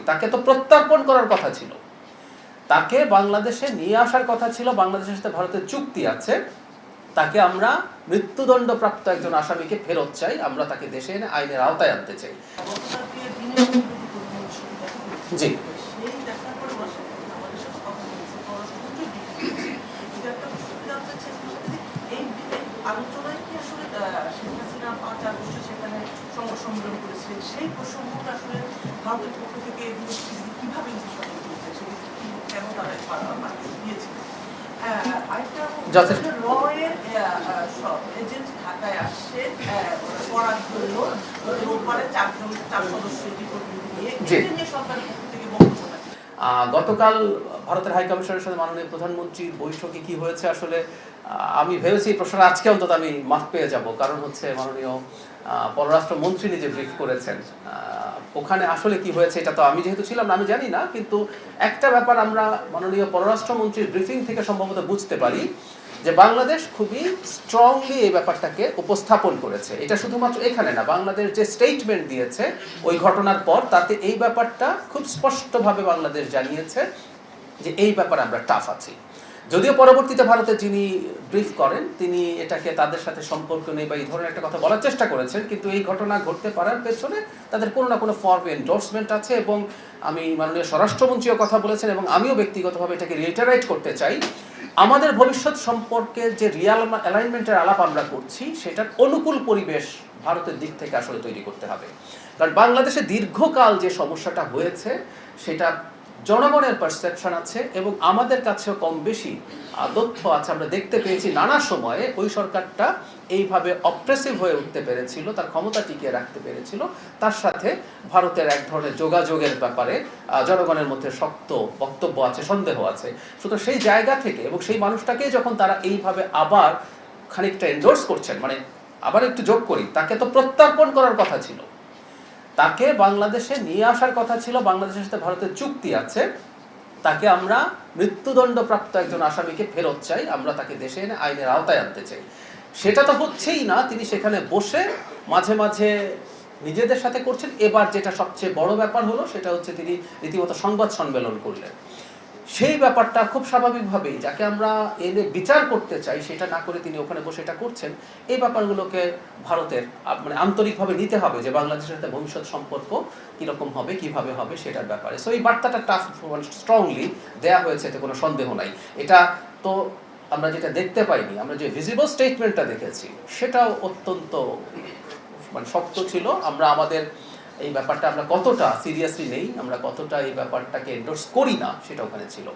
তাকে তো প্রত্যর্পণ করার কথা ছিল, তাকে বাংলাদেশে নিয়ে আসার কথা ছিল, বাংলাদেশের সাথে ভারতের চুক্তি আছে, তাকে আমরা মৃত্যুদণ্ডপ্রাপ্ত একজন আসামিকে ফেরত চাই, আমরা তাকে দেশে এনে আইনের আওতায় আনতে চাই। জি, যথেষ্ট গতকাল ভারতের হাই কমিশনের সাথে মাননীয় প্রধানমন্ত্রীর বৈঠকে কি হয়েছে আসলে আমি ভেবেছি এই প্রশ্নটা আজকে অন্তত আমি মাফ পেয়ে যাব, কারণ হচ্ছে মাননীয় পররাষ্ট্রমন্ত্রী নিজে ব্রিফ করেছেন। ওখানে আসলে কি হয়েছে এটা তো আমি যেহেতু ছিলাম না, আমি জানি না, কিন্তু একটা ব্যাপার আমরা মাননীয় পররাষ্ট্রমন্ত্রীর ব্রিফিং থেকে সম্ভবত বুঝতে পারি যে বাংলাদেশ খুবই স্ট্রংলি এই ব্যাপারটাকে উপস্থাপন করেছে। এটা শুধুমাত্র এখানে না, বাংলাদেশ যে স্টেটমেন্ট দিয়েছে ওই ঘটনার পর, তাতে এই ব্যাপারটা খুব স্পষ্টভাবে বাংলাদেশ জানিয়েছে যে এই ব্যাপারে আমরা টাফ আছি। যদিও পরবর্তীতে ভারতে যিনি ব্রিফ করেন তিনি এটাকে তাদের সাথে সম্পর্ক নেই বা এই ধরনের একটা কথা বলার চেষ্টা করেছেন, কিন্তু এই ঘটনা ঘটতে পারার পেছনে তাদের কোনো না কোনো ফর্ম এন্ডোর্সমেন্ট আছে। এবং আমি মাননীয় স্বরাষ্ট্রমন্ত্রীও কথা বলেছেন এবং আমিও ব্যক্তিগতভাবে এটাকে রিটারাইট করতে চাই, আমাদের ভবিষ্যৎ সম্পর্কে যে রিয়াল অ্যালাইনমেন্টের আলাপ আমরা করছি সেটার অনুকূল পরিবেশ ভারতের দিক থেকে আসলে তৈরি করতে হবে। কারণ বাংলাদেশে দীর্ঘকাল যে সমস্যাটা হয়েছে সেটা জনগণের পারসেপশন আছে এবং আমাদের কাছেও কম বেশি তথ্য আছে। আমরা দেখতে পেয়েছি নানা সময়ে ওই সরকারটা এইভাবে অপ্রেসিভ হয়ে উঠতে পেরেছিল, তার ক্ষমতা টিকিয়ে রাখতে পেরেছিল, তার সাথে ভারতের এক ধরনের যোগাযোগের ব্যাপারে জনগণের মধ্যে শক্ত বক্তব্য আছে, সন্দেহ আছে। সুতরাং সেই জায়গা থেকে এবং সেই মানুষটাকে যখন তারা এইভাবে আবার খানিকটা এন্ডোর্স করছেন, মানে আবার একটু যোগ করি, তাকে তো প্রত্যর্পণ করার কথা ছিল, তাকে বাংলাদেশে নিয়ে আসার কথা ছিল, বাংলাদেশের সাথে ভারতের চুক্তি আছে, তাকে আমরা মৃত্যুদণ্ডপ্রাপ্ত একজন আসামিকে ফেরত চাই, আমরা তাকে দেশে এনে আইনের আওতায় আনতে চাই। সেটা তো হচ্ছেই না, তিনি সেখানে বসে মাঝে মাঝে নিজেদের সাথে করছেন। এবার যেটা সবচেয়ে বড় ব্যাপার হলো সেটা হচ্ছে তিনি রীতিমতো সংবাদ সম্মেলন করলেন। সেই ব্যাপারটা খুব স্বাভাবিকভাবেই যাকে আমরা এনে বিচার করতে চাই সেটা না করে তিনি ওখানে বসে এটা করছেন। এই ব্যাপারগুলোকে ভারতের মানে আন্তরিকভাবে নিতে হবে যে বাংলাদেশের সাথে ভবিষ্যৎ সম্পর্ক কীরকম হবে, কিভাবে হবে সেটার ব্যাপারে। সো এই বার্তাটা টাফ স্ট্রংলি দেয়া হয়েছে, এতে কোনো সন্দেহ নাই। এটা তো আমরা যেটা দেখতে পাইনি, আমরা যে ভিজিবল স্টেটমেন্টটা দেখেছি সেটাও অত্যন্ত মানে শক্ত ছিল। আমরা আমাদের এই ব্যাপারটা আমরা কতটা সিরিয়াসলি নেই, আমরা কতটা এই ব্যাপারটাকে এন্ডোর্স করি না সেটা ওখানে ছিল।